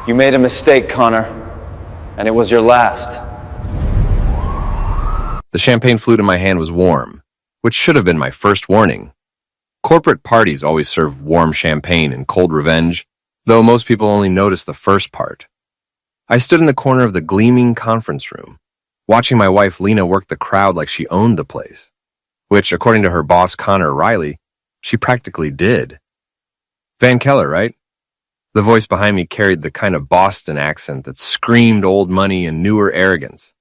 You made a mistake, Connor, and it was your last. The champagne flute in my hand was warm, which should have been my first warning. Corporate parties always serve warm champagne and cold revenge, though most people only notice the first part. I stood in the corner of the gleaming conference room, watching my wife Lena work the crowd like she owned the place, which, according to her boss Connor Riley, she practically did. Van Keller, right? The voice behind me carried the kind of Boston accent that screamed old money and newer arrogance.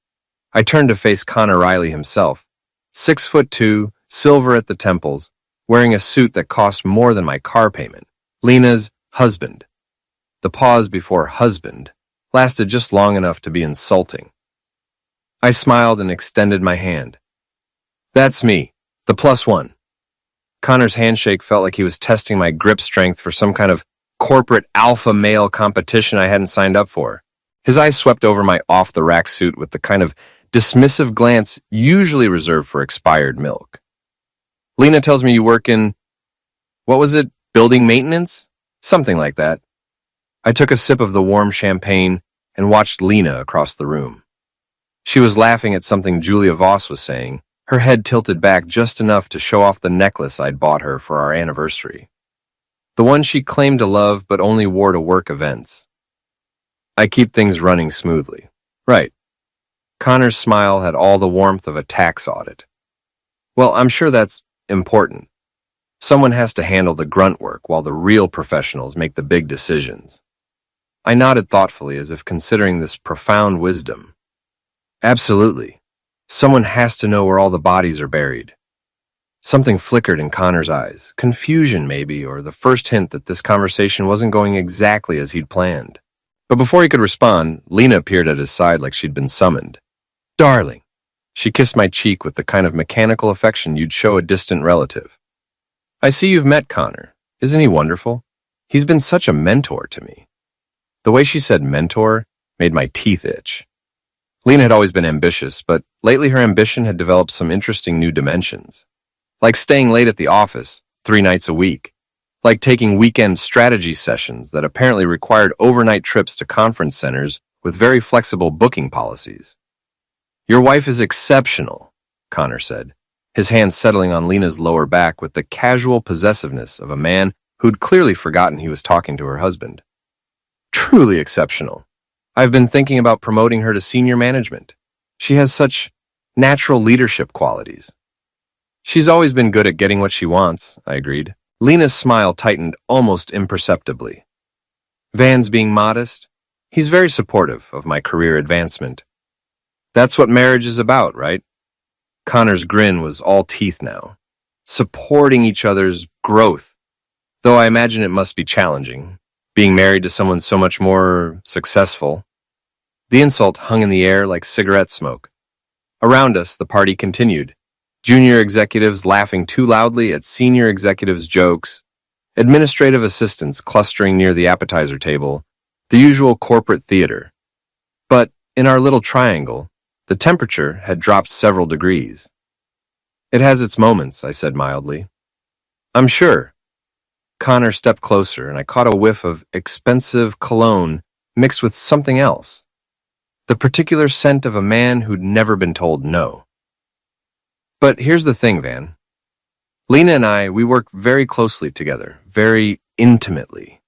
I turned to face Connor Riley himself, 6'2", silver at the temples, wearing a suit that cost more than my car payment. Lena's husband. The pause before husband lasted just long enough to be insulting. I smiled and extended my hand. That's me, the +1. Connor's handshake felt like he was testing my grip strength for some kind of corporate alpha male competition I hadn't signed up for. His eyes swept over my off-the-rack suit with the kind of dismissive glance usually reserved for expired milk. Lena tells me you work in, what was it, building maintenance? Something like that. I took a sip of the warm champagne and watched Lena across the room. She was laughing at something Julia Voss was saying, her head tilted back just enough to show off the necklace I'd bought her for our anniversary. The one she claimed to love but only wore to work events. I keep things running smoothly. Right. Connor's smile had all the warmth of a tax audit. Well, I'm sure that's important. Someone has to handle the grunt work while the real professionals make the big decisions. I nodded thoughtfully as if considering this profound wisdom. Absolutely. Someone has to know where all the bodies are buried. Something flickered in Connor's eyes, confusion maybe, or the first hint that this conversation wasn't going exactly as he'd planned. But before he could respond, Lena appeared at his side like she'd been summoned. Darling. She kissed my cheek with the kind of mechanical affection you'd show a distant relative. I see you've met Connor. Isn't he wonderful? He's been such a mentor to me. The way she said mentor made my teeth itch. Lena had always been ambitious, but lately her ambition had developed some interesting new dimensions. Like staying late at the office 3 nights a week. Like taking weekend strategy sessions that apparently required overnight trips to conference centers with very flexible booking policies. Your wife is exceptional, Connor said, his hand settling on Lena's lower back with the casual possessiveness of a man who'd clearly forgotten he was talking to her husband. Truly exceptional. I've been thinking about promoting her to senior management. She has such natural leadership qualities. She's always been good at getting what she wants, I agreed. Lena's smile tightened almost imperceptibly. Van's being modest. He's very supportive of my career advancement. That's what marriage is about, right? Connor's grin was all teeth now. Supporting each other's growth. Though I imagine it must be challenging, being married to someone so much more successful. The insult hung in the air like cigarette smoke. Around us, the party continued. Junior executives laughing too loudly at senior executives' jokes, administrative assistants clustering near the appetizer table, the usual corporate theater. But in our little triangle, the temperature had dropped several degrees. It has its moments, I said mildly. I'm sure. Connor stepped closer, and I caught a whiff of expensive cologne mixed with something else. The particular scent of a man who'd never been told no. But here's the thing, Van. Lena and we work very closely together, very intimately.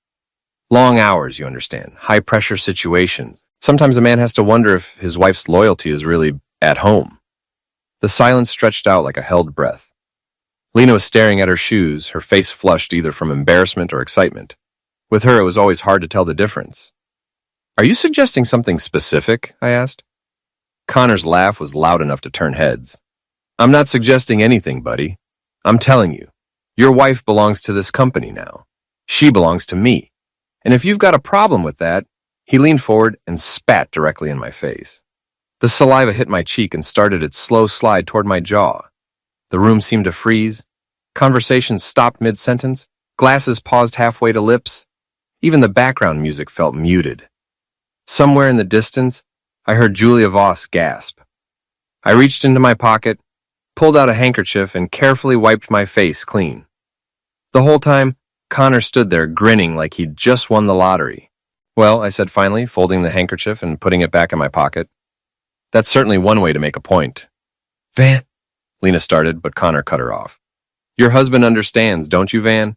Long hours, you understand, high-pressure situations. Sometimes a man has to wonder if his wife's loyalty is really at home. The silence stretched out like a held breath. Lena was staring at her shoes, her face flushed either from embarrassment or excitement. With her, it was always hard to tell the difference. Are you suggesting something specific? I asked. Connor's laugh was loud enough to turn heads. I'm not suggesting anything, buddy. I'm telling you, your wife belongs to this company now. She belongs to me. And if you've got a problem with that, he leaned forward and spat directly in my face. The saliva hit my cheek and started its slow slide toward my jaw. The room seemed to freeze. Conversations stopped mid-sentence. Glasses paused halfway to lips. Even the background music felt muted. Somewhere in the distance, I heard Julia Voss gasp. I reached into my pocket, pulled out a handkerchief, and carefully wiped my face clean. The whole time, Connor stood there grinning like he'd just won the lottery. Well, I said finally, folding the handkerchief and putting it back in my pocket. That's certainly one way to make a point. Van, Lena started, but Connor cut her off. Your husband understands, don't you, Van?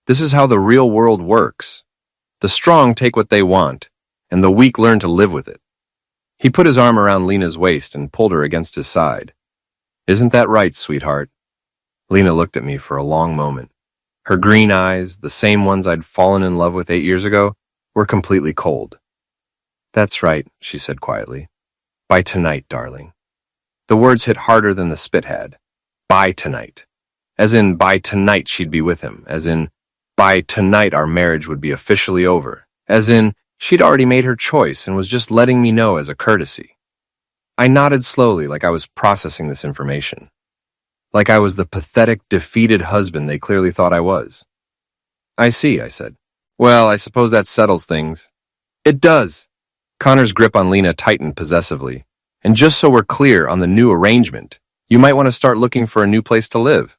This is how the real world works. The strong take what they want, and the weak learn to live with it. He put his arm around Lena's waist and pulled her against his side. Isn't that right, sweetheart? Lena looked at me for a long moment. Her green eyes, the same ones I'd fallen in love with 8 years ago, were completely cold. That's right, she said quietly. By tonight, darling. The words hit harder than the spit had. By tonight. As in, by tonight she'd be with him. As in, by tonight our marriage would be officially over. As in, she'd already made her choice and was just letting me know as a courtesy. I nodded slowly, like I was processing this information. Like I was the pathetic, defeated husband they clearly thought I was. I see, I said. Well, I suppose that settles things. It does. Connor's grip on Lena tightened possessively. And just so we're clear on the new arrangement, you might want to start looking for a new place to live.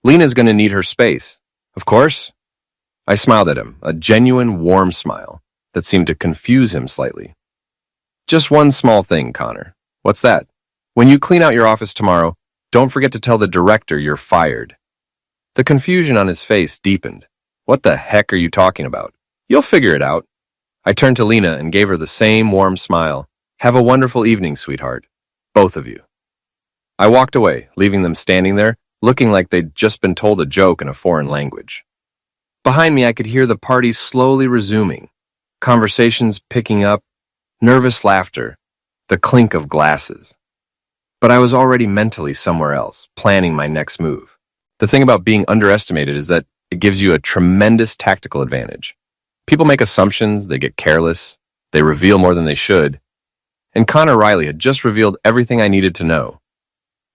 Lena's going to need her space. Of course. I smiled at him, a genuine, warm smile that seemed to confuse him slightly. Just one small thing, Connor. What's that? When you clean out your office tomorrow, don't forget to tell the director you're fired. The confusion on his face deepened. What the heck are you talking about? You'll figure it out. I turned to Lena and gave her the same warm smile. Have a wonderful evening, sweetheart. Both of you. I walked away, leaving them standing there, looking like they'd just been told a joke in a foreign language. Behind me, I could hear the party slowly resuming, conversations picking up, nervous laughter, the clink of glasses. But I was already mentally somewhere else, planning my next move. The thing about being underestimated is that it gives you a tremendous tactical advantage. People make assumptions, they get careless, they reveal more than they should. And Connor Riley had just revealed everything I needed to know.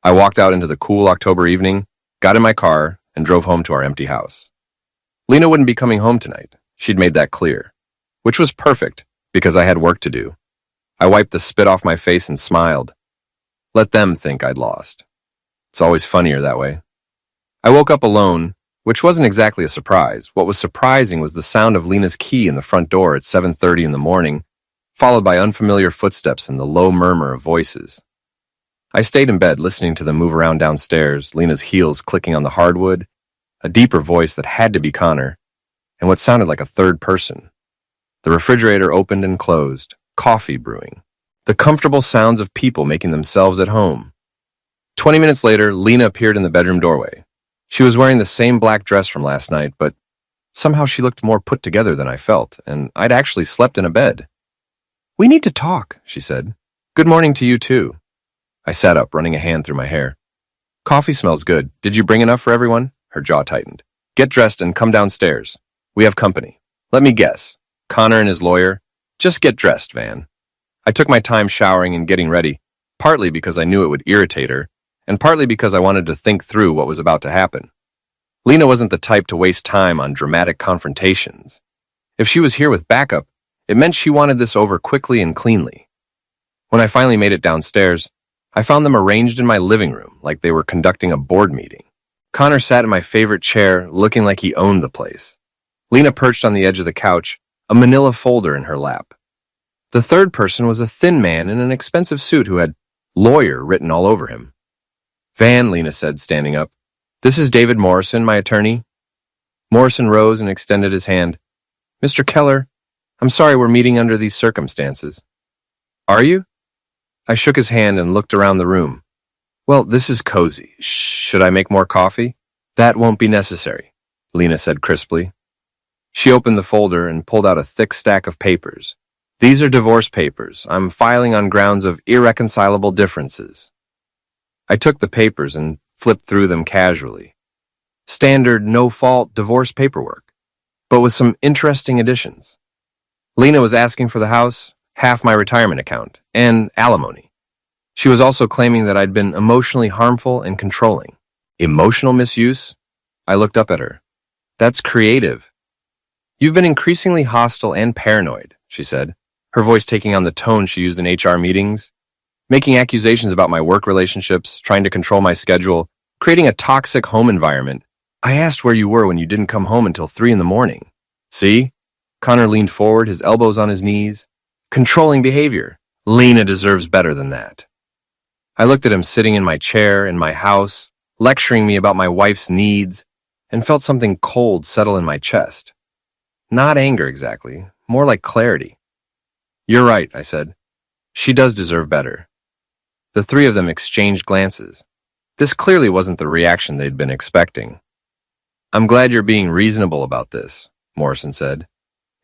I walked out into the cool October evening, got in my car, and drove home to our empty house. Lena wouldn't be coming home tonight. She'd made that clear. Which was perfect, because I had work to do. I wiped the spit off my face and smiled. Let them think I'd lost. It's always funnier that way. I woke up alone, which wasn't exactly a surprise. What was surprising was the sound of Lena's key in the front door at 7:30 in the morning, followed by unfamiliar footsteps and the low murmur of voices. I stayed in bed listening to them move around downstairs, Lena's heels clicking on the hardwood, a deeper voice that had to be Connor, and what sounded like a third person. The refrigerator opened and closed, coffee brewing, the comfortable sounds of people making themselves at home. 20 minutes later, Lena appeared in the bedroom doorway. She was wearing the same black dress from last night, but somehow she looked more put together than I felt, and I'd actually slept in a bed. We need to talk, she said. Good morning to you, too. I sat up, running a hand through my hair. Coffee smells good. Did you bring enough for everyone? Her jaw tightened. Get dressed and come downstairs. We have company. Let me guess. Connor and his lawyer. Just get dressed, Van. I took my time showering and getting ready, partly because I knew it would irritate her, and partly because I wanted to think through what was about to happen. Lena wasn't the type to waste time on dramatic confrontations. If she was here with backup, it meant she wanted this over quickly and cleanly. When I finally made it downstairs, I found them arranged in my living room like they were conducting a board meeting. Connor sat in my favorite chair, looking like he owned the place. Lena perched on the edge of the couch, a manila folder in her lap. The third person was a thin man in an expensive suit who had lawyer written all over him. Van, Lena said, standing up. This is David Morrison, my attorney. Morrison rose and extended his hand. Mr. Keller, I'm sorry we're meeting under these circumstances. Are you? I shook his hand and looked around the room. Well, this is cozy. Should I make more coffee? That won't be necessary, Lena said crisply. She opened the folder and pulled out a thick stack of papers. These are divorce papers. I'm filing on grounds of irreconcilable differences. I took the papers and flipped through them casually. Standard, no-fault divorce paperwork, but with some interesting additions. Lena was asking for the house, half my retirement account, and alimony. She was also claiming that I'd been emotionally harmful and controlling. Emotional misuse? I looked up at her. That's creative. You've been increasingly hostile and paranoid, she said, her voice taking on the tone she used in HR meetings, making accusations about my work relationships, trying to control my schedule, creating a toxic home environment. I asked where you were when you didn't come home until 3 in the morning. See? Connor leaned forward, his elbows on his knees. Controlling behavior. Lena deserves better than that. I looked at him sitting in my chair in my house, lecturing me about my wife's needs, and felt something cold settle in my chest. Not anger exactly, more like clarity. You're right, I said. She does deserve better. The three of them exchanged glances. This clearly wasn't the reaction they'd been expecting. I'm glad you're being reasonable about this, Morrison said.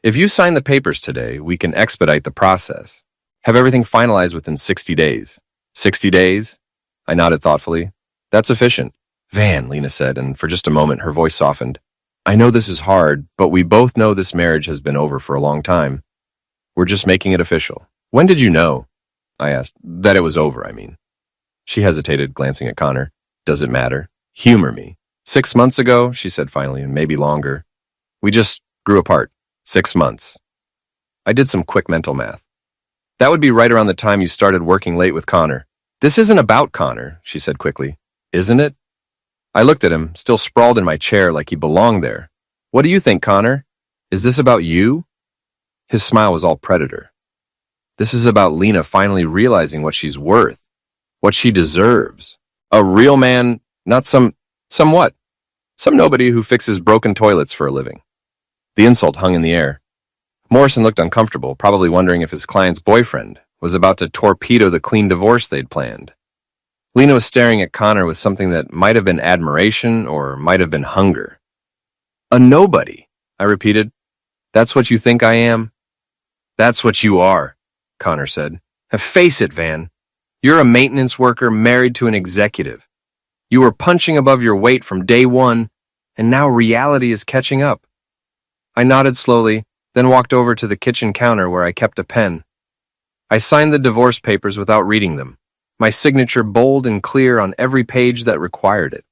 If you sign the papers today, we can expedite the process. Have everything finalized within 60 days. 60 days? I nodded thoughtfully. That's efficient. Van, Lena said, and for just a moment her voice softened. I know this is hard, but we both know this marriage has been over for a long time. We're just making it official. When did you know? I asked. That it was over, I mean. She hesitated, glancing at Connor. Does it matter? Humor me. 6 months ago, she said finally, and maybe longer. We just grew apart. 6 months. I did some quick mental math. That would be right around the time you started working late with Connor. This isn't about Connor, she said quickly. Isn't it? I looked at him, still sprawled in my chair like he belonged there. What do you think, Connor? Is this about you? His smile was all predator. This is about Lena finally realizing what she's worth, what she deserves. A real man, not some what? Some nobody who fixes broken toilets for a living. The insult hung in the air. Morrison looked uncomfortable, probably wondering if his client's boyfriend was about to torpedo the clean divorce they'd planned. Lena was staring at Connor with something that might have been admiration or might have been hunger. A nobody, I repeated. That's what you think I am? That's what you are, Connor said. Face it, Van. You're a maintenance worker married to an executive. You were punching above your weight from day one, and now reality is catching up. I nodded slowly, then walked over to the kitchen counter where I kept a pen. I signed the divorce papers without reading them, my signature bold and clear on every page that required it.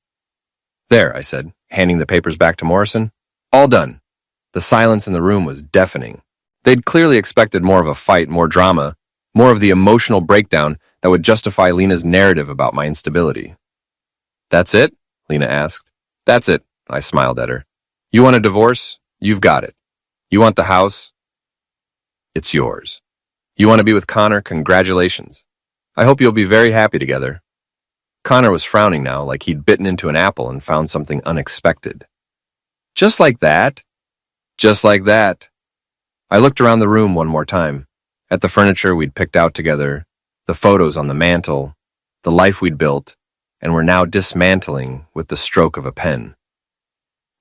There, I said, handing the papers back to Morrison. All done. The silence in the room was deafening. They'd clearly expected more of a fight, more drama, more of the emotional breakdown that would justify Lena's narrative about my instability. That's it? Lena asked. That's it, I smiled at her. You want a divorce? You've got it. You want the house? It's yours. You want to be with Connor? Congratulations. I hope you'll be very happy together. Connor was frowning now, like he'd bitten into an apple and found something unexpected. Just like that? Just like that. I looked around the room one more time, at the furniture we'd picked out together, the photos on the mantel, the life we'd built, and were now dismantling with the stroke of a pen.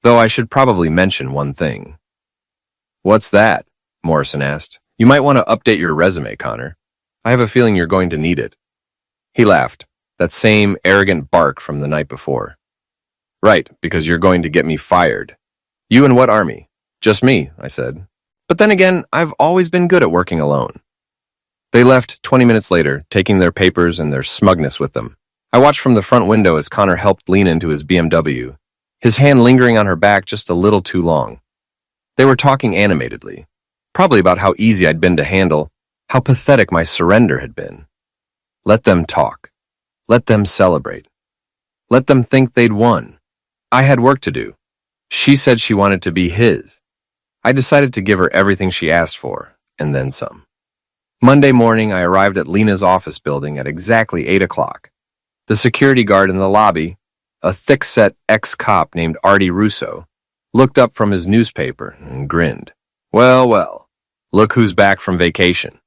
Though I should probably mention one thing. What's that? Morrison asked. You might want to update your resume, Connor. I have a feeling you're going to need it. He laughed, that same arrogant bark from the night before. Right, because you're going to get me fired. You and what army? Just me, I said. But then again, I've always been good at working alone. They left 20 minutes later, taking their papers and their smugness with them. I watched from the front window as Connor helped Lena into his BMW, his hand lingering on her back just a little too long. They were talking animatedly, probably about how easy I'd been to handle, how pathetic my surrender had been. Let them talk. Let them celebrate. Let them think they'd won. I had work to do. She said she wanted to be his. I decided to give her everything she asked for, and then some. Monday morning, I arrived at Lena's office building at exactly 8 o'clock. The security guard in the lobby, a thick-set ex-cop named Artie Russo, looked up from his newspaper and grinned. Well, well, look who's back from vacation.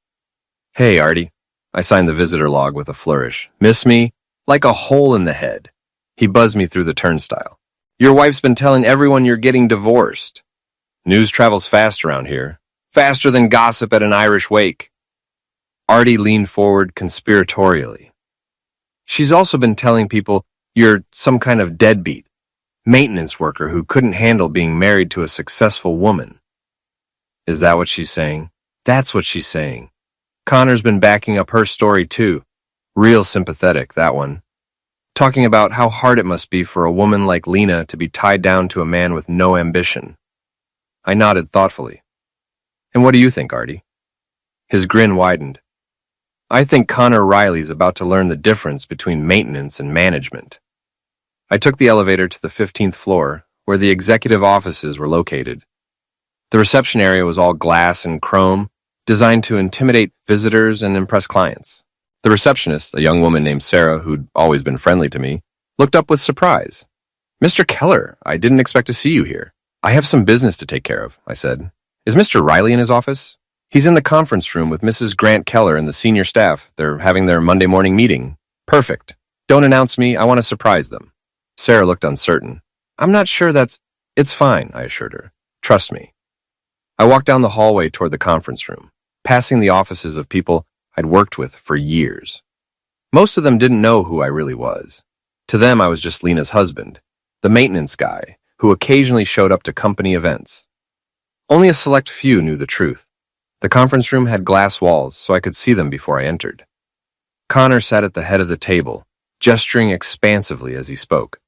Hey, Artie. I signed the visitor log with a flourish. Miss me? Like a hole in the head. He buzzed me through the turnstile. Your wife's been telling everyone you're getting divorced. News travels fast around here. Faster than gossip at an Irish wake. Artie leaned forward conspiratorially. She's also been telling people you're some kind of deadbeat, maintenance worker who couldn't handle being married to a successful woman. Is that what she's saying? That's what she's saying. Connor's been backing up her story too. Real sympathetic, that one. Talking about how hard it must be for a woman like Lena to be tied down to a man with no ambition. I nodded thoughtfully. And what do you think, Artie? His grin widened. I think Connor Riley's about to learn the difference between maintenance and management. I took the elevator to the 15th floor, where the executive offices were located. The reception area was all glass and chrome, designed to intimidate visitors and impress clients. The receptionist, a young woman named Sarah, who'd always been friendly to me, looked up with surprise. "Mr. Keller, I didn't expect to see you here. I have some business to take care of," I said. "Is Mr. Riley in his office?" "He's in the conference room with Mrs. Grant Keller and the senior staff. They're having their Monday morning meeting." "Perfect. Don't announce me. I want to surprise them." Sarah looked uncertain. "I'm not sure that's—" "It's fine," I assured her. "Trust me." I walked down the hallway toward the conference room, passing the offices of people I'd worked with for years. Most of them didn't know who I really was. To them, I was just Lena's husband, the maintenance guy, who occasionally showed up to company events. Only a select few knew the truth. The conference room had glass walls, so I could see them before I entered. Connor sat at the head of the table, gesturing expansively as he spoke.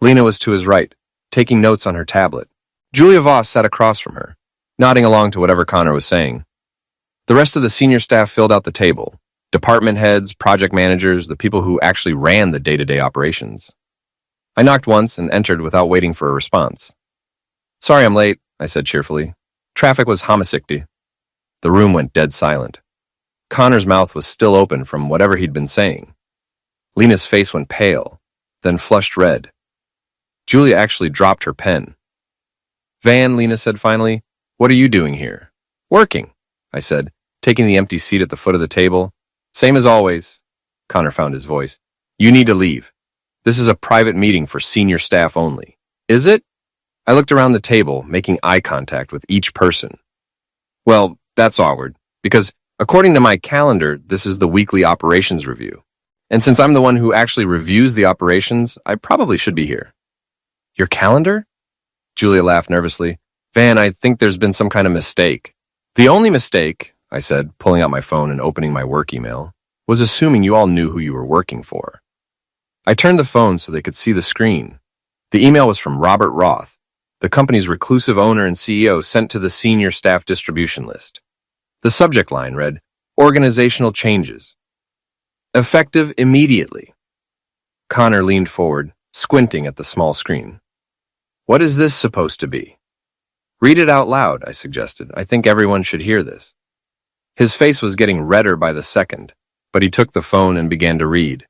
Lena was to his right, taking notes on her tablet. Julia Voss sat across from her, nodding along to whatever Connor was saying. The rest of the senior staff filled out the table. Department heads, project managers, the people who actually ran the day-to-day operations. I knocked once and entered without waiting for a response. "Sorry I'm late," I said cheerfully. "Traffic was homicicty." The room went dead silent. Connor's mouth was still open from whatever he'd been saying. Lena's face went pale, then flushed red. Julia actually dropped her pen. "Van," Lena said finally, "what are you doing here?" "Working," I said, taking the empty seat at the foot of the table. "Same as always." Connor found his voice. "You need to leave. This is a private meeting for senior staff only." "Is it?" I looked around the table, making eye contact with each person. "Well, that's awkward, because according to my calendar, this is the weekly operations review. And since I'm the one who actually reviews the operations, I probably should be here." "Your calendar?" Julia laughed nervously. "Van, I think there's been some kind of mistake." "The only mistake," I said, pulling out my phone and opening my work email, "was assuming you all knew who you were working for." I turned the phone so they could see the screen. The email was from Robert Roth, the company's reclusive owner and CEO, sent to the senior staff distribution list. The subject line read, "Organizational changes. Effective immediately." Connor leaned forward, squinting at the small screen. "What is this supposed to be?" "Read it out loud," I suggested. "I think everyone should hear this." His face was getting redder by the second, but he took the phone and began to read.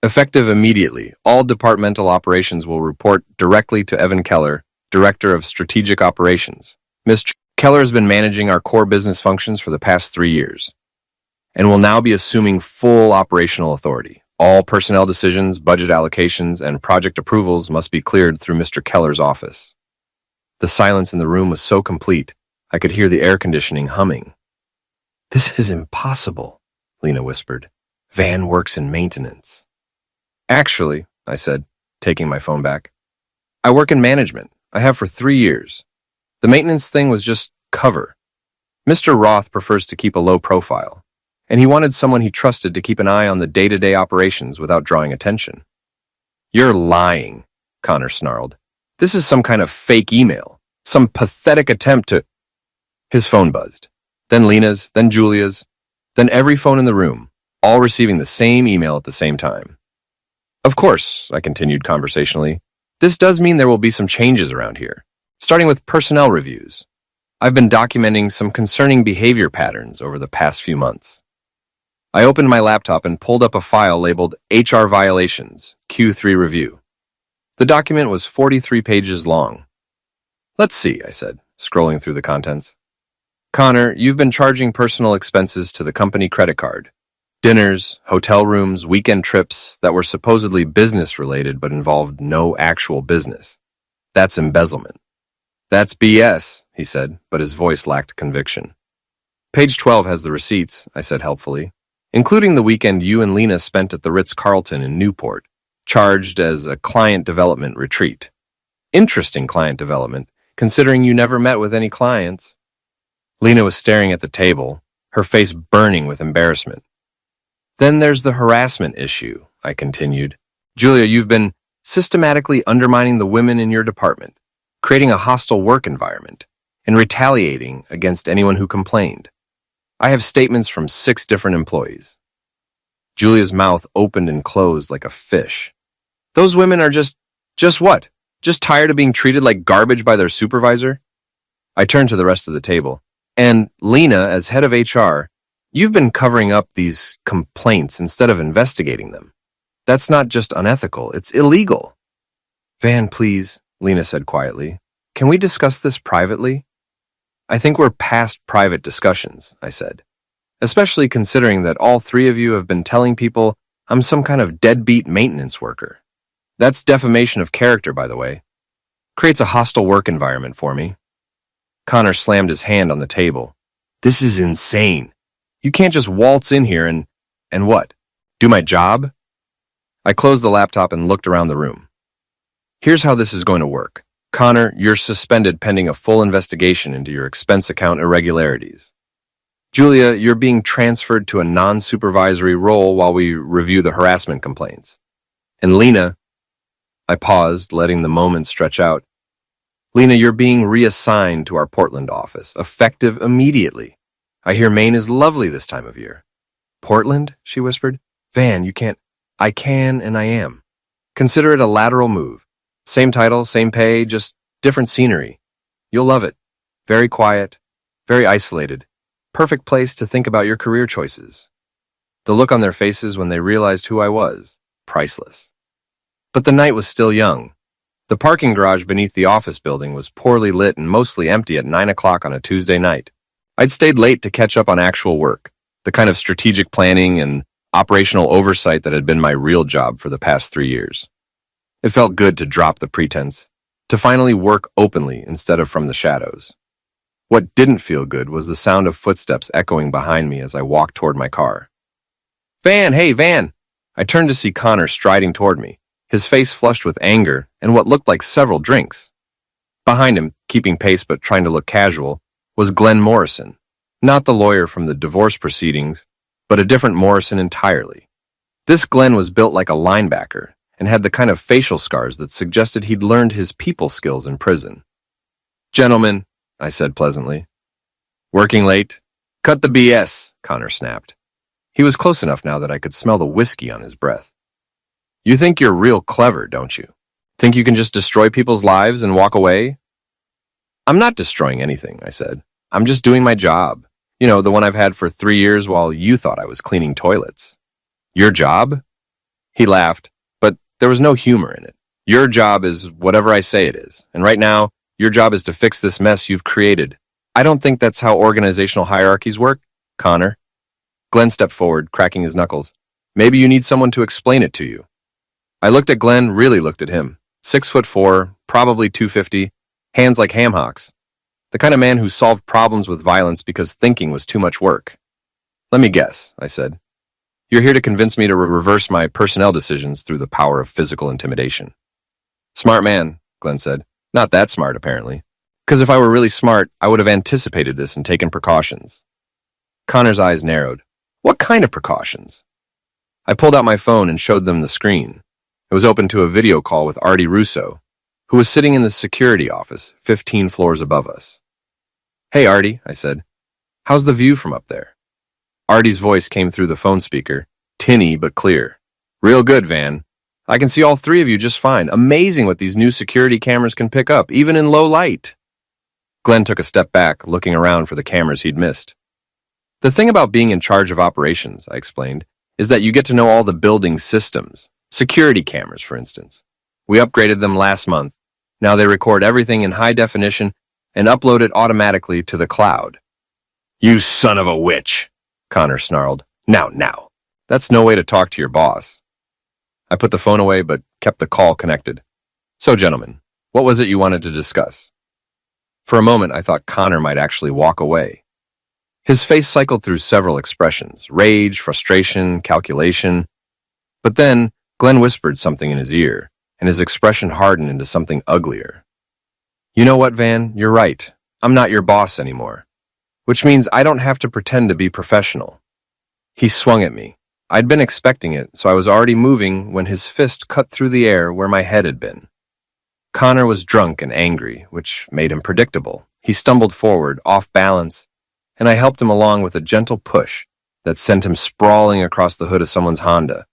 "Effective immediately, all departmental operations will report directly to Evan Keller, Director of Strategic Operations. Mr. Keller has been managing our core business functions for the past 3 years and will now be assuming full operational authority. All personnel decisions, budget allocations, and project approvals must be cleared through Mr. Keller's office." The silence in the room was so complete, I could hear the air conditioning humming. "This is impossible," Lena whispered. "Van works in maintenance." "Actually," I said, taking my phone back, "I work in management. I have for 3 years. The maintenance thing was just cover. Mr. Roth prefers to keep a low profile, and he wanted someone he trusted to keep an eye on the day-to-day operations without drawing attention." "You're lying," Connor snarled. "This is some kind of fake email, some pathetic attempt to—" His phone buzzed. Then Lena's, then Julia's, then every phone in the room, all receiving the same email at the same time. "Of course," I continued conversationally, "this does mean there will be some changes around here, starting with personnel reviews. I've been documenting some concerning behavior patterns over the past few months." I opened my laptop and pulled up a file labeled HR Violations, Q3 Review. The document was 43 pages long. "Let's see," I said, scrolling through the contents. "Connor, you've been charging personal expenses to the company credit card. Dinners, hotel rooms, weekend trips that were supposedly business-related but involved no actual business. That's embezzlement." "That's BS," he said, but his voice lacked conviction. "Page 12 has the receipts," I said helpfully, "including the weekend you and Lena spent at the Ritz-Carlton in Newport, charged as a client development retreat. Interesting client development, considering you never met with any clients." Lena was staring at the table, her face burning with embarrassment. "Then there's the harassment issue," I continued. "Julia, you've been systematically undermining the women in your department, creating a hostile work environment, and retaliating against anyone who complained. I have statements from 6 different employees." Julia's mouth opened and closed like a fish. "Those women are just what? Just tired of being treated like garbage by their supervisor?" I turned to the rest of the table. And Lena, as head of HR, you've been covering up these complaints instead of investigating them. That's not just unethical, it's illegal. Van, please, Lena said quietly. Can we discuss this privately? I think we're past private discussions, I said. Especially considering that all three of you have been telling people I'm some kind of deadbeat maintenance worker. That's defamation of character, by the way. Creates a hostile work environment for me. Connor slammed his hand on the table. This is insane. You can't just waltz in here and what? Do my job? I closed the laptop and looked around the room. Here's how this is going to work. Connor, you're suspended pending a full investigation into your expense account irregularities. Julia, you're being transferred to a non-supervisory role while we review the harassment complaints. And Lena, I paused, letting the moment stretch out. Lena, you're being reassigned to our Portland office, effective immediately. I hear Maine is lovely this time of year. Portland? She whispered. Van, you can't. I can and I am. Consider it a lateral move. Same title, same pay, just different scenery. You'll love it. Very quiet, very isolated. Perfect place to think about your career choices. The look on their faces when they realized who I was, priceless. But the night was still young. The parking garage beneath the office building was poorly lit and mostly empty at 9 o'clock on a Tuesday night. I'd stayed late to catch up on actual work, the kind of strategic planning and operational oversight that had been my real job for the past 3 years. It felt good to drop the pretense, to finally work openly instead of from the shadows. What didn't feel good was the sound of footsteps echoing behind me as I walked toward my car. Van, hey, Van! I turned to see Connor striding toward me, his face flushed with anger and what looked like several drinks. Behind him, keeping pace but trying to look casual, was Glenn Morrison, not the lawyer from the divorce proceedings, but a different Morrison entirely. This Glenn was built like a linebacker and had the kind of facial scars that suggested he'd learned his people skills in prison. Gentlemen, I said pleasantly. Working late? Cut the BS, Connor snapped. He was close enough now that I could smell the whiskey on his breath. You think you're real clever, don't you? Think you can just destroy people's lives and walk away? I'm not destroying anything, I said. I'm just doing my job. You know, the one I've had for 3 years while you thought I was cleaning toilets. Your job? He laughed, but there was no humor in it. Your job is whatever I say it is, and right now, your job is to fix this mess you've created. I don't think that's how organizational hierarchies work, Connor. Glenn stepped forward, cracking his knuckles. Maybe you need someone to explain it to you. I looked at Glenn, really looked at him. 6'4", probably 250, hands like ham hocks. The kind of man who solved problems with violence because thinking was too much work. Let me guess, I said. You're here to convince me to reverse my personnel decisions through the power of physical intimidation. Smart man, Glenn said. Not that smart, apparently. Because if I were really smart, I would have anticipated this and taken precautions. Connor's eyes narrowed. What kind of precautions? I pulled out my phone and showed them the screen. It was open to a video call with Artie Russo, who was sitting in the security office 15 floors above us. Hey, Artie, I said. How's the view from up there? Artie's voice came through the phone speaker, tinny but clear. Real good, Van. I can see all three of you just fine. Amazing what these new security cameras can pick up, even in low light. Glenn took a step back, looking around for the cameras he'd missed. The thing about being in charge of operations, I explained, is that you get to know all the building systems. Security cameras, for instance. We upgraded them last month. Now they record everything in high definition and upload it automatically to the cloud. You son of a witch, Connor snarled. Now. That's no way to talk to your boss. I put the phone away but kept the call connected. So, gentlemen, what was it you wanted to discuss? For a moment, I thought Connor might actually walk away. His face cycled through several expressions, rage, frustration, calculation. But then, Glenn whispered something in his ear, and his expression hardened into something uglier. You know what, Van? You're right. I'm not your boss anymore. Which means I don't have to pretend to be professional. He swung at me. I'd been expecting it, so I was already moving when his fist cut through the air where my head had been. Connor was drunk and angry, which made him predictable. He stumbled forward, off balance, and I helped him along with a gentle push that sent him sprawling across the hood of someone's Honda.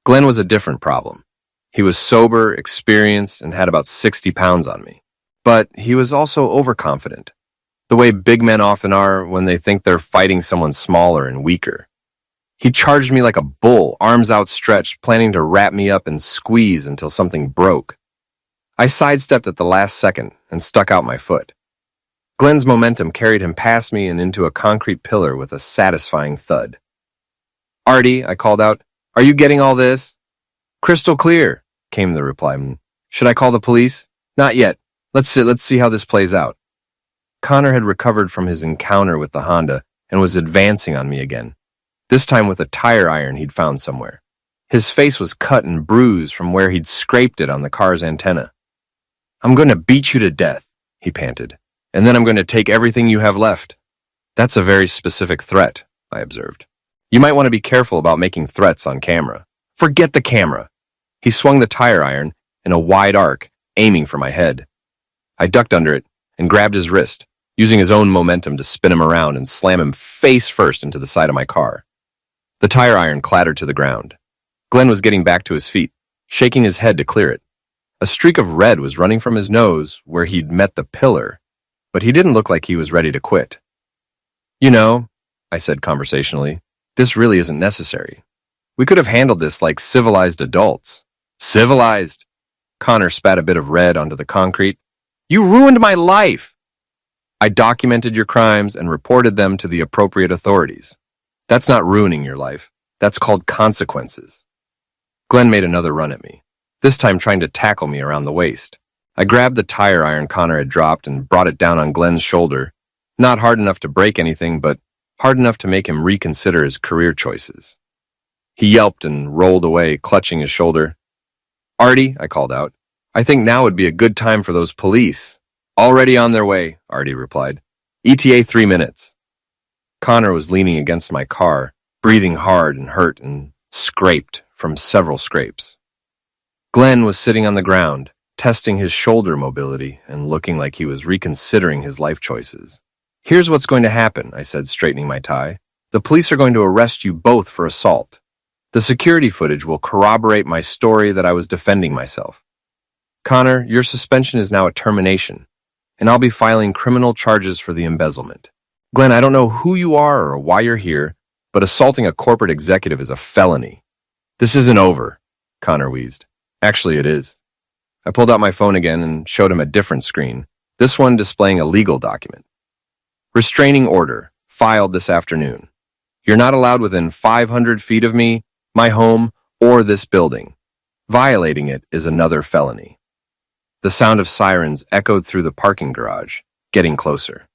Glenn was a different problem. He was sober, experienced, and had about 60 pounds on me. But he was also overconfident, the way big men often are when they think they're fighting someone smaller and weaker. He charged me like a bull, arms outstretched, planning to wrap me up and squeeze until something broke. I sidestepped at the last second and stuck out my foot. Glenn's momentum carried him past me and into a concrete pillar with a satisfying thud. "Artie," I called out, "are you getting all this?" "Crystal clear," came the reply. "Should I call the police?" "Not yet. Let's see how this plays out." Connor had recovered from his encounter with the Honda and was advancing on me again, this time with a tire iron he'd found somewhere. His face was cut and bruised from where he'd scraped it on the car's antenna. "I'm going to beat you to death," he panted, "and then I'm going to take everything you have left." "That's a very specific threat," I observed. "You might want to be careful about making threats on camera." "Forget the camera." He swung the tire iron in a wide arc, aiming for my head. I ducked under it and grabbed his wrist, using his own momentum to spin him around and slam him face first into the side of my car. The tire iron clattered to the ground. Glenn was getting back to his feet, shaking his head to clear it. A streak of red was running from his nose where he'd met the pillar, but he didn't look like he was ready to quit. "You know," I said conversationally, "this really isn't necessary. We could have handled this like civilized adults." "Civilized?" Connor spat a bit of red onto the concrete. "You ruined my life!" "I documented your crimes and reported them to the appropriate authorities. That's not ruining your life. That's called consequences." Glenn made another run at me, this time trying to tackle me around the waist. I grabbed the tire iron Connor had dropped and brought it down on Glenn's shoulder, not hard enough to break anything, but hard enough to make him reconsider his career choices. He yelped and rolled away, clutching his shoulder. "Artie," I called out, "I think now would be a good time for those police." "Already on their way," Artie replied. "ETA 3 minutes. Connor was leaning against my car, breathing hard and hurt and scraped from several scrapes. Glenn was sitting on the ground, testing his shoulder mobility and looking like he was reconsidering his life choices. "Here's what's going to happen," I said, straightening my tie. "The police are going to arrest you both for assault. The security footage will corroborate my story that I was defending myself. Connor, your suspension is now a termination, and I'll be filing criminal charges for the embezzlement. Glenn, I don't know who you are or why you're here, but assaulting a corporate executive is a felony." "This isn't over," Connor wheezed. "Actually, it is." I pulled out my phone again and showed him a different screen, this one displaying a legal document. "Restraining order, filed this afternoon. You're not allowed within 500 feet of me, my home, or this building. Violating it is another felony." The sound of sirens echoed through the parking garage, getting closer.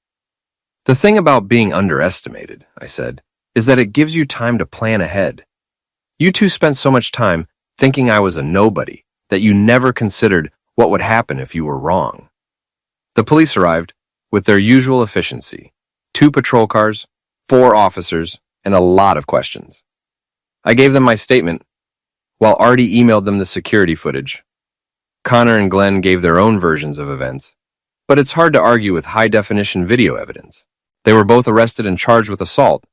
"The thing about being underestimated," I said, "is that it gives you time to plan ahead. You two spent so much time thinking I was a nobody that you never considered what would happen if you were wrong." The police arrived with their usual efficiency: 2 patrol cars, 4 officers, and a lot of questions. I gave them my statement, while Artie emailed them the security footage. Connor and Glenn gave their own versions of events, but it's hard to argue with high-definition video evidence. They were both arrested and charged with assault.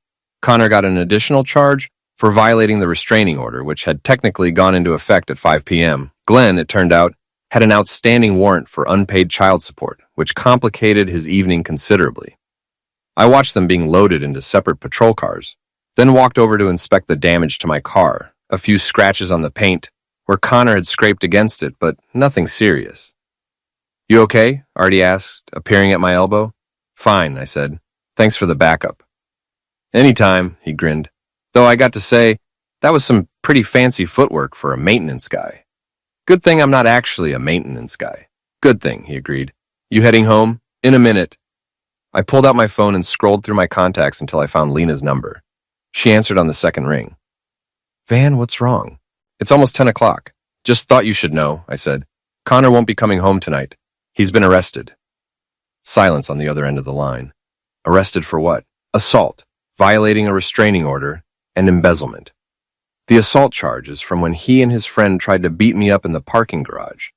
Connor got an additional charge for violating the restraining order, which had technically gone into effect at 5 p.m. Glenn, it turned out, had an outstanding warrant for unpaid child support, which complicated his evening considerably. I watched them being loaded into separate patrol cars, then walked over to inspect the damage to my car, a few scratches on the paint, where Connor had scraped against it, but nothing serious. "You okay?" Artie asked, appearing at my elbow. "Fine," I said. "Thanks for the backup." "Anytime," he grinned. "Though I got to say, that was some pretty fancy footwork for a maintenance guy." "Good thing I'm not actually a maintenance guy." "Good thing," he agreed. "You heading home?" "In a minute." I pulled out my phone and scrolled through my contacts until I found Lena's number. She answered on the second ring. "Van, what's wrong?" "It's almost 10 o'clock. Just thought you should know," I said. "Connor won't be coming home tonight. He's been arrested." Silence on the other end of the line. Arrested for what? Assault, violating a restraining order, and embezzlement. The assault charge is from when he and his friend tried to beat me up in the parking garage.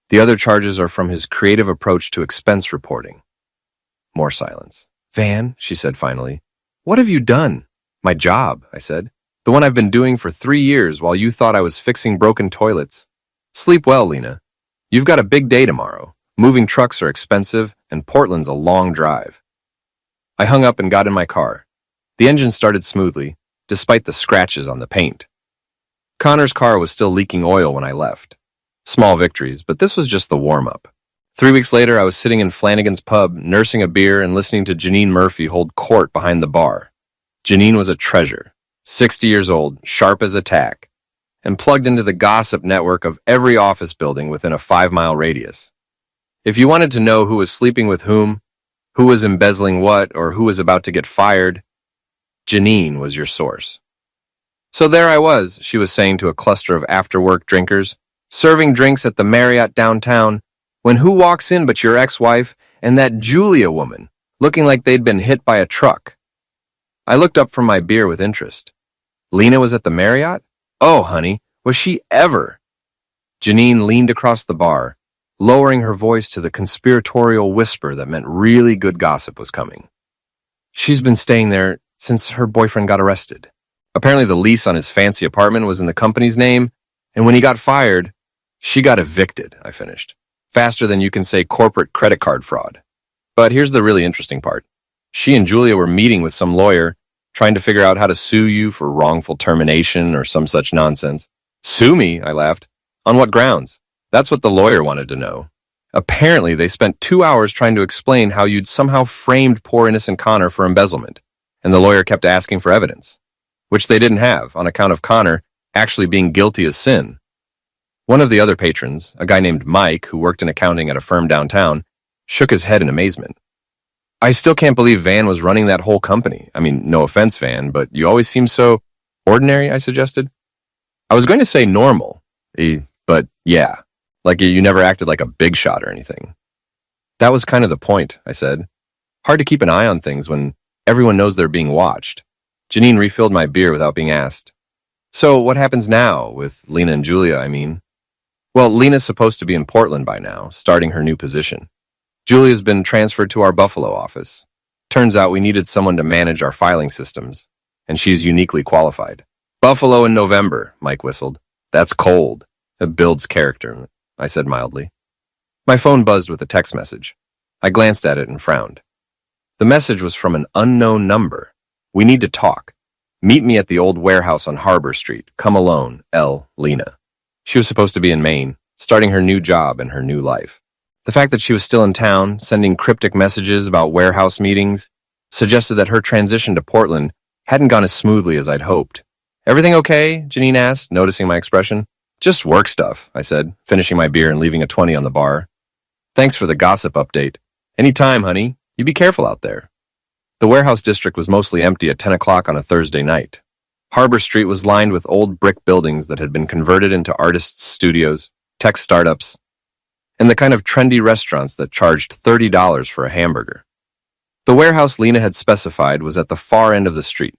The other charges are from his creative approach to expense reporting. More silence. "Van," she said finally, "what have you done?" "My job," I said. "The one I've been doing for 3 years while you thought I was fixing broken toilets. Sleep well, Lena. You've got a big day tomorrow. Moving trucks are expensive, and Portland's a long drive." I hung up and got in my car. The engine started smoothly, despite the scratches on the paint. Connor's car was still leaking oil when I left. Small victories, but this was just the warm-up. 3 weeks later, I was sitting in Flanagan's pub, nursing a beer and listening to Janine Murphy hold court behind the bar. Janine was a treasure, 60 years old, sharp as a tack, and plugged into the gossip network of every office building within a 5-mile radius. If you wanted to know who was sleeping with whom, who was embezzling what, or who was about to get fired, Janine was your source. So there I was, she was saying to a cluster of after-work drinkers, serving drinks at the Marriott downtown, when who walks in but your ex-wife and that Julia woman, looking like they'd been hit by a truck. I looked up from my beer with interest. Lena was at the Marriott? Oh, honey, was she ever? Janine leaned across the bar, lowering her voice to the conspiratorial whisper that meant really good gossip was coming. She's been staying there since her boyfriend got arrested. Apparently the lease on his fancy apartment was in the company's name, and when he got fired, she got evicted, I finished. Faster than you can say corporate credit card fraud. But here's the really interesting part. She and Julia were meeting with some lawyer, trying to figure out how to sue you for wrongful termination or some such nonsense. Sue me, I laughed. On what grounds? That's what the lawyer wanted to know. Apparently, they spent 2 hours trying to explain how you'd somehow framed poor innocent Connor for embezzlement, and the lawyer kept asking for evidence, which they didn't have on account of Connor actually being guilty as sin. One of the other patrons, a guy named Mike, who worked in accounting at a firm downtown, shook his head in amazement. I still can't believe Van was running that whole company. I mean, no offense, Van, but you always seem so ordinary, I suggested. I was going to say normal, but yeah, like you never acted like a big shot or anything. That was kind of the point, I said. Hard to keep an eye on things when everyone knows they're being watched. Janine refilled my beer without being asked. So what happens now with Lena and Julia, I mean? Well, Lena's supposed to be in Portland by now, starting her new position. Julia's been transferred to our Buffalo office. Turns out we needed someone to manage our filing systems, and she's uniquely qualified. Buffalo in November, Mike whistled. That's cold. It builds character, I said mildly. My phone buzzed with a text message. I glanced at it and frowned. The message was from an unknown number. We need to talk. Meet me at the old warehouse on Harbor Street. Come alone, L. Lena. She was supposed to be in Maine, starting her new job and her new life. The fact that she was still in town, sending cryptic messages about warehouse meetings, suggested that her transition to Portland hadn't gone as smoothly as I'd hoped. Everything okay? Janine asked, noticing my expression. Just work stuff, I said, finishing my beer and leaving a 20 on the bar. Thanks for the gossip update. Anytime, honey. You be careful out there. The warehouse district was mostly empty at 10 o'clock on a Thursday night. Harbor Street was lined with old brick buildings that had been converted into artists' studios, tech startups, and the kind of trendy restaurants that charged $30 for a hamburger. The warehouse Lena had specified was at the far end of the street,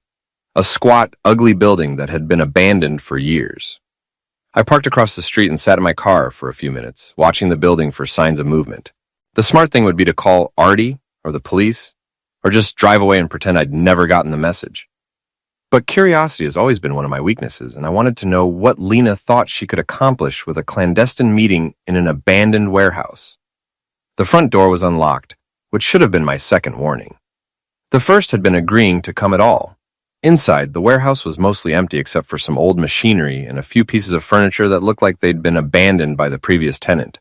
a squat, ugly building that had been abandoned for years. I parked across the street and sat in my car for a few minutes, watching the building for signs of movement. The smart thing would be to call Artie or the police, or just drive away and pretend I'd never gotten the message. But curiosity has always been one of my weaknesses, and I wanted to know what Lena thought she could accomplish with a clandestine meeting in an abandoned warehouse. The front door was unlocked, which should have been my second warning. The first had been agreeing to come at all. Inside, the warehouse was mostly empty except for some old machinery and a few pieces of furniture that looked like they'd been abandoned by the previous tenant.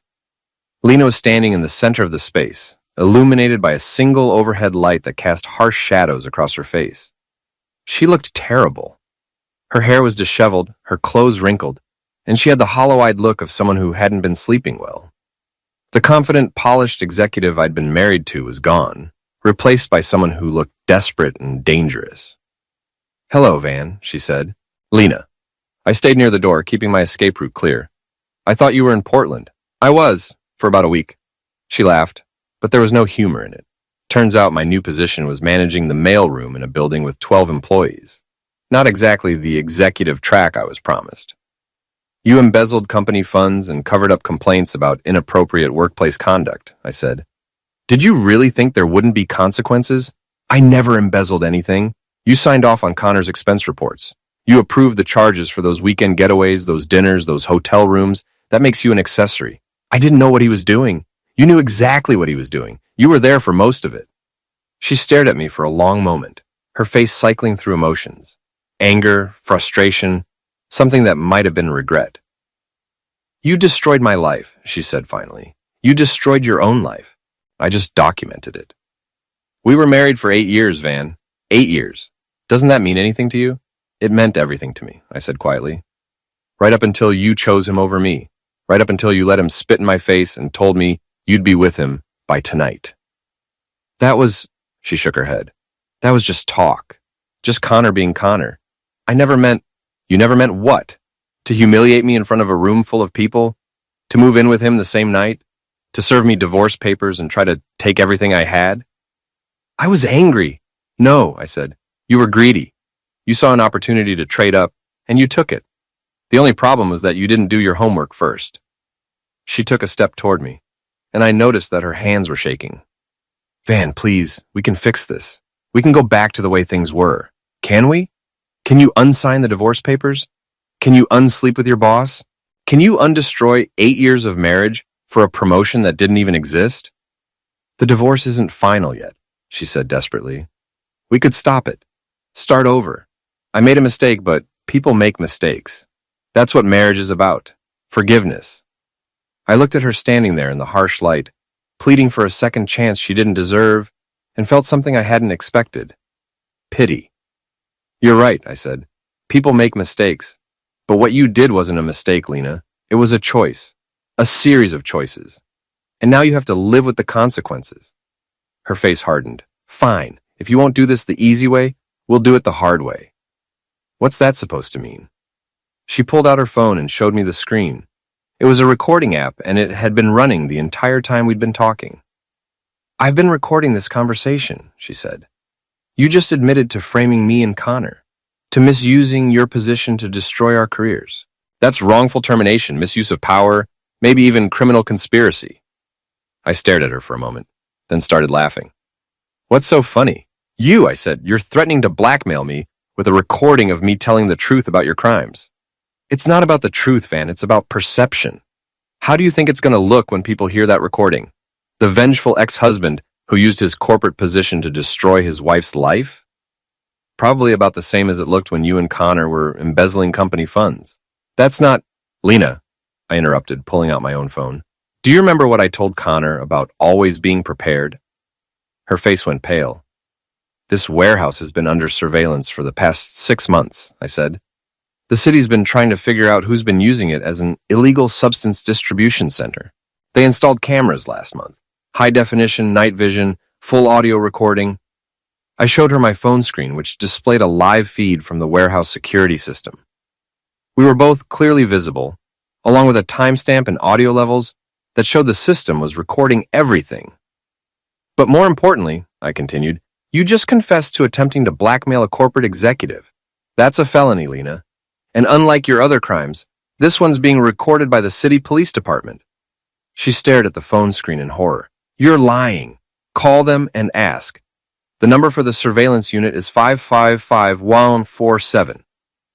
Lena was standing in the center of the space, illuminated by a single overhead light that cast harsh shadows across her face. She looked terrible. Her hair was disheveled, her clothes wrinkled, and she had the hollow-eyed look of someone who hadn't been sleeping well. The confident, polished executive I'd been married to was gone, replaced by someone who looked desperate and dangerous. "Hello, Van," she said. "Lena." I stayed near the door, keeping my escape route clear. "I thought you were in Portland." "I was, for about a week." She laughed, but there was no humor in it. Turns out my new position was managing the mailroom in a building with 12 employees. Not exactly the executive track I was promised. "You embezzled company funds and covered up complaints about inappropriate workplace conduct," I said. "Did you really think there wouldn't be consequences? I never embezzled anything. You signed off on Connor's expense reports. You approved the charges for those weekend getaways, those dinners, those hotel rooms. That makes you an accessory. I didn't know what he was doing. You knew exactly what he was doing. You were there for most of it." She stared at me for a long moment, her face cycling through emotions. Anger, frustration, something that might have been regret. You destroyed my life, she said finally. You destroyed your own life. I just documented it. We were married for 8 years, Van. 8 years. Doesn't that mean anything to you? It meant everything to me, I said quietly. Right up until you chose him over me. Right up until you let him spit in my face and told me you'd be with him by tonight. That was, she shook her head. That was just talk. Just Connor being Connor. You never meant what? To humiliate me in front of a room full of people? To move in with him the same night? To serve me divorce papers and try to take everything I had? I was angry. No, I said. You were greedy. You saw an opportunity to trade up, and you took it. The only problem was that you didn't do your homework first. She took a step toward me, and I noticed that her hands were shaking. Van, please, we can fix this. We can go back to the way things were. Can we? Can you unsign the divorce papers? Can you unsleep with your boss? Can you undestroy 8 years of marriage for a promotion that didn't even exist? The divorce isn't final yet, she said desperately. We could stop it. Start over. I made a mistake, but people make mistakes. That's what marriage is about. Forgiveness. I looked at her standing there in the harsh light, pleading for a second chance she didn't deserve, and felt something I hadn't expected. Pity. You're right, I said. People make mistakes. But what you did wasn't a mistake, Lena. It was a choice. A series of choices. And now you have to live with the consequences. Her face hardened. Fine. If you won't do this the easy way, we'll do it the hard way. What's that supposed to mean? She pulled out her phone and showed me the screen. It was a recording app, and it had been running the entire time we'd been talking. I've been recording this conversation, she said. You just admitted to framing me and Connor, to misusing your position to destroy our careers. That's wrongful termination, misuse of power, maybe even criminal conspiracy. I stared at her for a moment, then started laughing. What's so funny? You, I said, you're threatening to blackmail me with a recording of me telling the truth about your crimes. It's not about the truth, Van, it's about perception. How do you think it's going to look when people hear that recording? The vengeful ex-husband who used his corporate position to destroy his wife's life? Probably about the same as it looked when you and Connor were embezzling company funds. That's not... Lena, I interrupted, pulling out my own phone. Do you remember what I told Connor about always being prepared? Her face went pale. This warehouse has been under surveillance for the past 6 months, I said. The city's been trying to figure out who's been using it as an illegal substance distribution center. They installed cameras last month. High definition, night vision, full audio recording. I showed her my phone screen, which displayed a live feed from the warehouse security system. We were both clearly visible, along with a timestamp and audio levels that showed the system was recording everything. But more importantly, I continued, you just confessed to attempting to blackmail a corporate executive. That's a felony, Lena. And unlike your other crimes, this one's being recorded by the city police department. She stared at the phone screen in horror. You're lying. Call them and ask. The number for the surveillance unit is 555-147.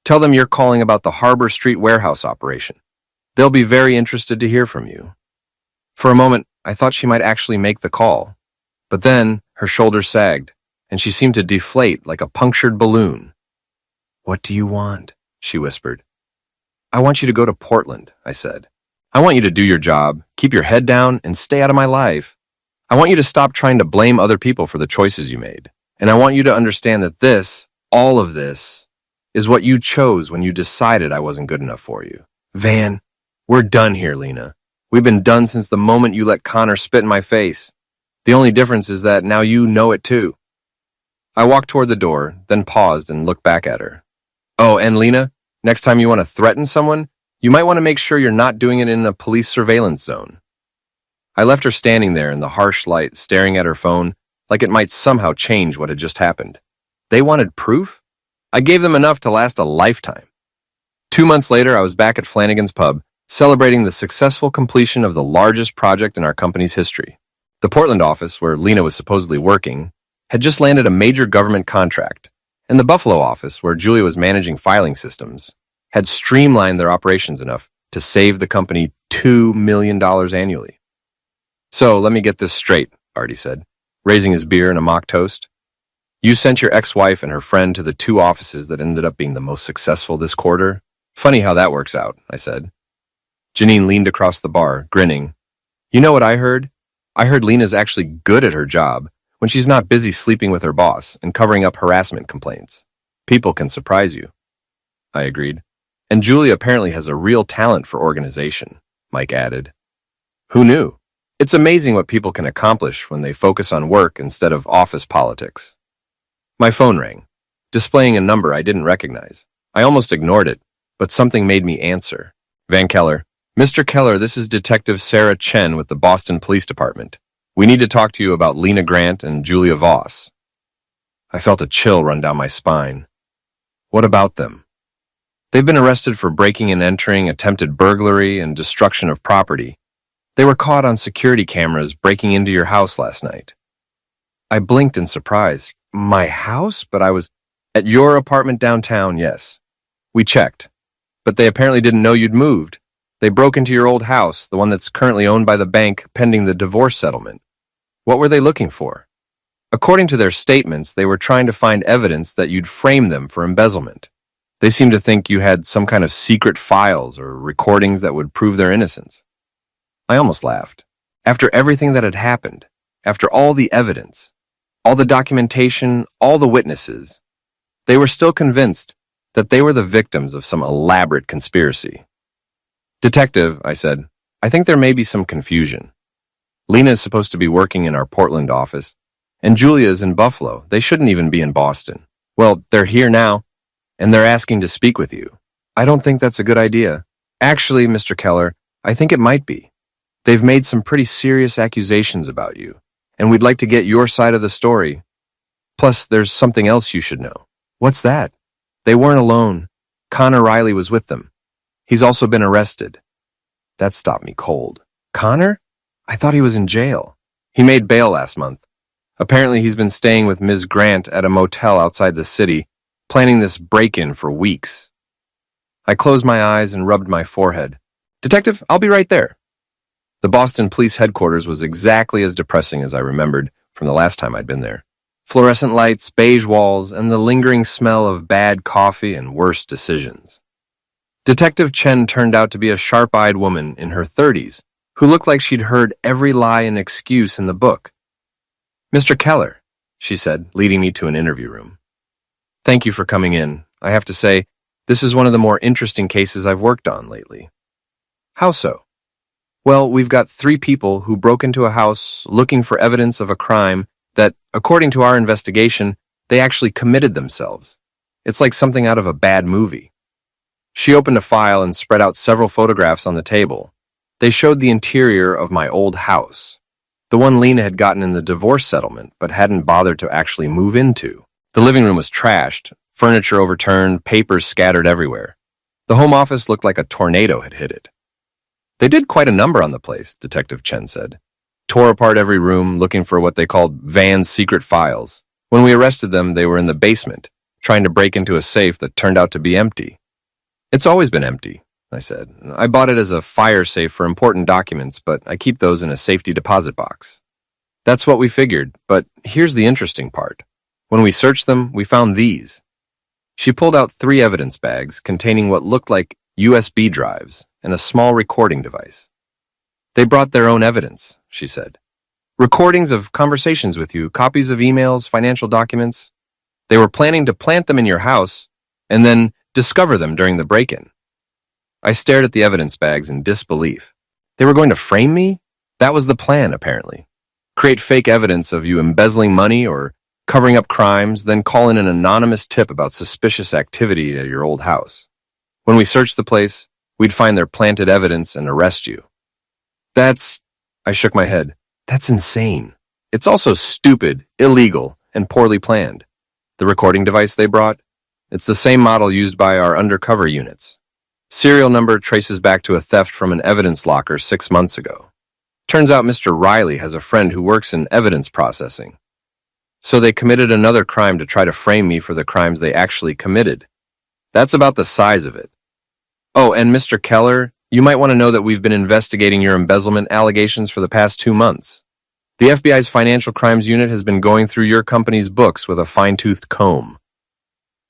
Tell them you're calling about the Harbor Street warehouse operation. They'll be very interested to hear from you. For a moment, I thought she might actually make the call. But then, her shoulders sagged, and she seemed to deflate like a punctured balloon. What do you want? She whispered. I want you to go to Portland, I said. I want you to do your job, keep your head down, and stay out of my life. I want you to stop trying to blame other people for the choices you made. And I want you to understand that this, all of this, is what you chose when you decided I wasn't good enough for you. Van, we're done here, Lena. We've been done since the moment you let Connor spit in my face. The only difference is that now you know it too. I walked toward the door, then paused and looked back at her. Oh, and Lena, next time you want to threaten someone, you might want to make sure you're not doing it in a police surveillance zone. I left her standing there in the harsh light, staring at her phone, like it might somehow change what had just happened. They wanted proof? I gave them enough to last a lifetime. 2 months later, I was back at Flanagan's Pub, celebrating the successful completion of the largest project in our company's history. The Portland office, where Lena was supposedly working, had just landed a major government contract, and the Buffalo office, where Julia was managing filing systems, had streamlined their operations enough to save the company $2 million annually. So, let me get this straight, Artie said. raising his beer in a mock toast. You sent your ex-wife and her friend to the 2 offices that ended up being the most successful this quarter. Funny how that works out, I said. Janine leaned across the bar, grinning. You know what I heard? I heard Lena's actually good at her job when she's not busy sleeping with her boss and covering up harassment complaints. People can surprise you. I agreed. And Julia apparently has a real talent for organization, Mike added. Who knew? It's amazing what people can accomplish when they focus on work instead of office politics. My phone rang, displaying a number I didn't recognize. I almost ignored it, but something made me answer. Van Keller. Mr. Keller, this is Detective Sarah Chen with the Boston Police Department. We need to talk to you about Lena Grant and Julia Voss. I felt a chill run down my spine. What about them? They've been arrested for breaking and entering, attempted burglary, and destruction of property. They were caught on security cameras breaking into your house last night. I blinked in surprise. My house? But I was at your apartment downtown, yes. We checked, but they apparently didn't know you'd moved. They broke into your old house, the one that's currently owned by the bank pending the divorce settlement. What were they looking for? According to their statements, they were trying to find evidence that you'd frame them for embezzlement. They seemed to think you had some kind of secret files or recordings that would prove their innocence. I almost laughed. After everything that had happened, after all the evidence, all the documentation, all the witnesses, they were still convinced that they were the victims of some elaborate conspiracy. Detective, I said, I think there may be some confusion. Lena is supposed to be working in our Portland office, and Julia is in Buffalo. They shouldn't even be in Boston. Well, they're here now, and they're asking to speak with you. I don't think that's a good idea. Actually, Mr. Keller, I think it might be. They've made some pretty serious accusations about you, and we'd like to get your side of the story. Plus, there's something else you should know. What's that? They weren't alone. Connor Riley was with them. He's also been arrested. That stopped me cold. Connor? I thought he was in jail. He made bail last month. Apparently, he's been staying with Ms. Grant at a motel outside the city, planning this break-in for weeks. I closed my eyes and rubbed my forehead. Detective, I'll be right there. The Boston Police Headquarters was exactly as depressing as I remembered from the last time I'd been there. Fluorescent lights, beige walls, and the lingering smell of bad coffee and worse decisions. Detective Chen turned out to be a sharp-eyed woman in her 30s who looked like she'd heard every lie and excuse in the book. Mr. Keller, she said, leading me to an interview room. Thank you for coming in. I have to say, this is one of the more interesting cases I've worked on lately. How so? Well, we've got 3 people who broke into a house looking for evidence of a crime that, according to our investigation, they actually committed themselves. It's like something out of a bad movie. She opened a file and spread out several photographs on the table. They showed the interior of my old house, the one Lena had gotten in the divorce settlement but hadn't bothered to actually move into. The living room was trashed, furniture overturned, papers scattered everywhere. The home office looked like a tornado had hit it. They did quite a number on the place, Detective Chen said. Tore apart every room, looking for what they called Van's secret files. When we arrested them, they were in the basement, trying to break into a safe that turned out to be empty. It's always been empty, I said. I bought it as a fire safe for important documents, but I keep those in a safety deposit box. That's what we figured, but here's the interesting part. When we searched them, we found these. She pulled out 3 evidence bags containing what looked like USB drives and a small recording device. They brought their own evidence, she said. Recordings of conversations with you, copies of emails, financial documents. They were planning to plant them in your house and then discover them during the break-in. I stared at the evidence bags in disbelief. They were going to frame me? That was the plan, apparently. Create fake evidence of you embezzling money or covering up crimes, then call in an anonymous tip about suspicious activity at your old house. When we searched the place, we'd find their planted evidence and arrest you. I shook my head. That's insane. It's also stupid, illegal, and poorly planned. The recording device they brought? It's the same model used by our undercover units. Serial number traces back to a theft from an evidence locker 6 months ago. Turns out Mr. Riley has a friend who works in evidence processing. So they committed another crime to try to frame me for the crimes they actually committed. That's about the size of it. Oh, and Mr. Keller, you might want to know that we've been investigating your embezzlement allegations for the past 2 months. The FBI's Financial Crimes Unit has been going through your company's books with a fine-toothed comb.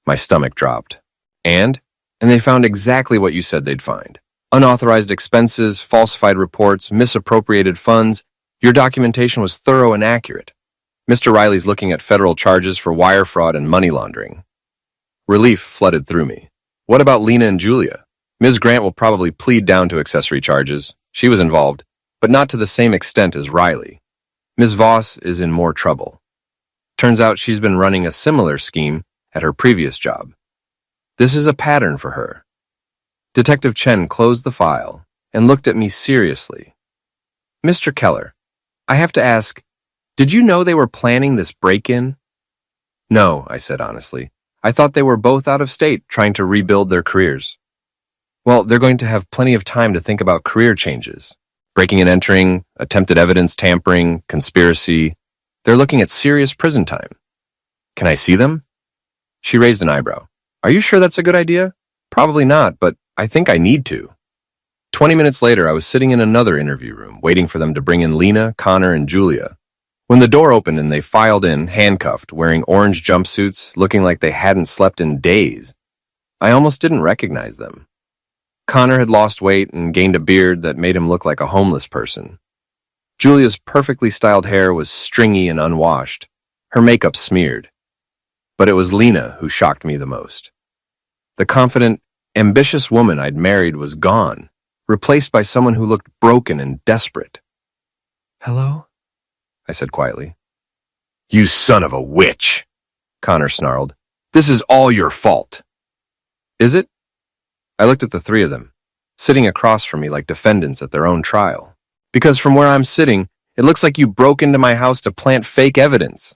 My stomach dropped. And they found exactly what you said they'd find. Unauthorized expenses, falsified reports, misappropriated funds. Your documentation was thorough and accurate. Mr. Riley's looking at federal charges for wire fraud and money laundering. Relief flooded through me. What about Lena and Julia? Ms. Grant will probably plead down to accessory charges. She was involved, but not to the same extent as Riley. Ms. Voss is in more trouble. Turns out she's been running a similar scheme at her previous job. This is a pattern for her. Detective Chen closed the file and looked at me seriously. Mr. Keller, I have to ask, did you know they were planning this break-in? No, I said honestly. I thought they were both out of state trying to rebuild their careers. Well, they're going to have plenty of time to think about career changes. Breaking and entering, attempted evidence tampering, conspiracy. They're looking at serious prison time. Can I see them? She raised an eyebrow. Are you sure that's a good idea? Probably not, but I think I need to. 20 minutes later, I was sitting in another interview room, waiting for them to bring in Lena, Connor, and Julia. When the door opened and they filed in, handcuffed, wearing orange jumpsuits, looking like they hadn't slept in days, I almost didn't recognize them. Connor had lost weight and gained a beard that made him look like a homeless person. Julia's perfectly styled hair was stringy and unwashed, her makeup smeared. But it was Lena who shocked me the most. The confident, ambitious woman I'd married was gone, replaced by someone who looked broken and desperate. Hello? I said quietly. You son of a witch, Connor snarled. This is all your fault. Is it? I looked at the three of them, sitting across from me like defendants at their own trial. Because from where I'm sitting, it looks like you broke into my house to plant fake evidence.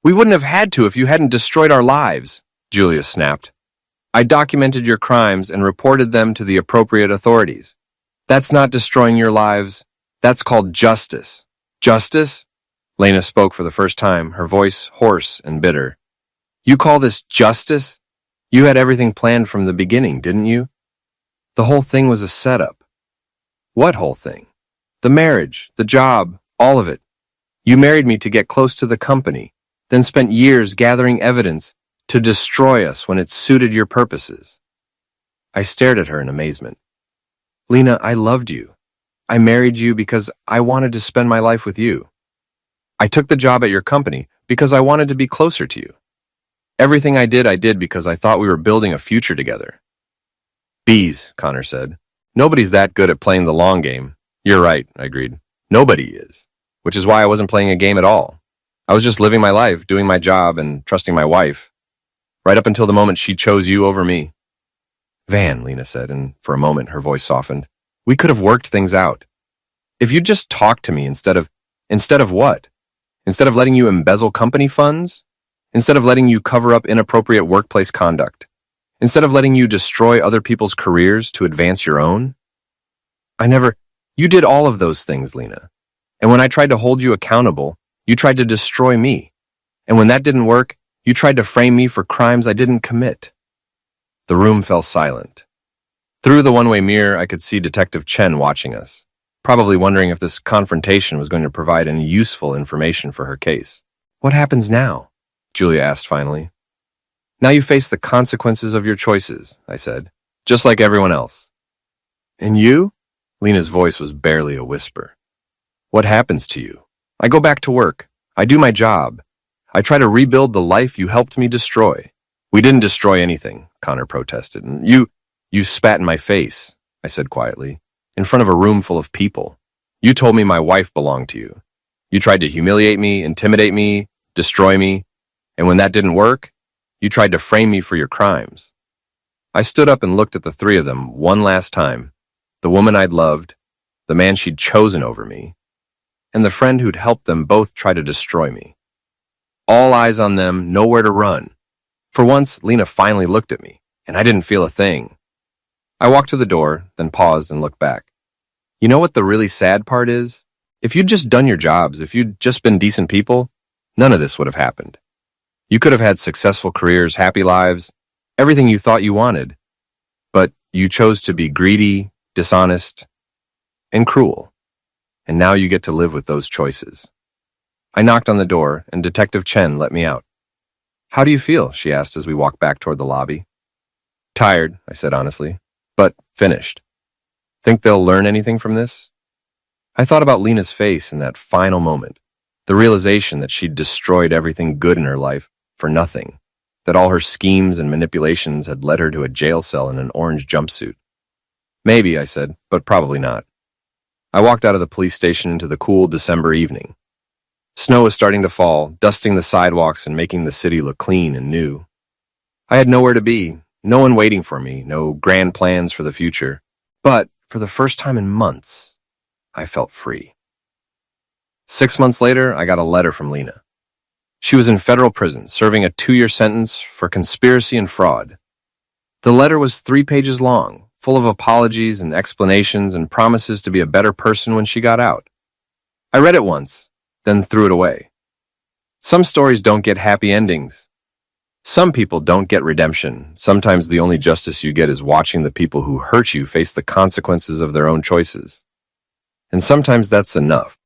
We wouldn't have had to if you hadn't destroyed our lives, Julia snapped. I documented your crimes and reported them to the appropriate authorities. That's not destroying your lives. That's called justice. Justice? Lena spoke for the first time, her voice hoarse and bitter. You call this justice? You had everything planned from the beginning, didn't you? The whole thing was a setup. What whole thing? The marriage, the job, all of it. You married me to get close to the company, then spent years gathering evidence to destroy us when it suited your purposes. I stared at her in amazement. Lena, I loved you. I married you because I wanted to spend my life with you. I took the job at your company because I wanted to be closer to you. Everything I did because I thought we were building a future together. Bees, Connor said. Nobody's that good at playing the long game. You're right, I agreed. Nobody is. Which is why I wasn't playing a game at all. I was just living my life, doing my job, and trusting my wife. Right up until the moment she chose you over me. Van, Lena said, and for a moment her voice softened. We could have worked things out. If you'd just talked to me instead of what? Instead of letting you embezzle company funds? Instead of letting you cover up inappropriate workplace conduct? Instead of letting you destroy other people's careers to advance your own? You did all of those things, Lena. And when I tried to hold you accountable, you tried to destroy me. And when that didn't work, you tried to frame me for crimes I didn't commit. The room fell silent. Through the one-way mirror, I could see Detective Chen watching us, probably wondering if this confrontation was going to provide any useful information for her case. What happens now? Julia asked finally. Now you face the consequences of your choices, I said, just like everyone else. And you? Lena's voice was barely a whisper. What happens to you? I go back to work. I do my job. I try to rebuild the life you helped me destroy. We didn't destroy anything, Connor protested. You spat in my face, I said quietly, in front of a room full of people. You told me my wife belonged to you. You tried to humiliate me, intimidate me, destroy me. And when that didn't work, you tried to frame me for your crimes. I stood up and looked at the three of them one last time. The woman I'd loved, the man she'd chosen over me, and the friend who'd helped them both try to destroy me. All eyes on them, nowhere to run. For once, Lena finally looked at me, and I didn't feel a thing. I walked to the door, then paused and looked back. You know what the really sad part is? If you'd just done your jobs, if you'd just been decent people, none of this would have happened. You could have had successful careers, happy lives, everything you thought you wanted. But you chose to be greedy, dishonest, and cruel. And now you get to live with those choices. I knocked on the door, and Detective Chen let me out. "How do you feel?" she asked as we walked back toward the lobby. "Tired," I said honestly, "but finished. Think they'll learn anything from this?" I thought about Lena's face in that final moment, the realization that she'd destroyed everything good in her life for nothing, that all her schemes and manipulations had led her to a jail cell in an orange jumpsuit. "Maybe," I said, "but probably not." I walked out of the police station into the cool December evening. Snow was starting to fall, dusting the sidewalks and making the city look clean and new. I had nowhere to be, no one waiting for me, no grand plans for the future. But for the first time in months, I felt free. 6 months later, I got a letter from Lena. She was in federal prison, serving a 2-year sentence for conspiracy and fraud. The letter was 3 pages long, full of apologies and explanations and promises to be a better person when she got out. I read it once, then threw it away. Some stories don't get happy endings. Some people don't get redemption. Sometimes the only justice you get is watching the people who hurt you face the consequences of their own choices. And sometimes that's enough.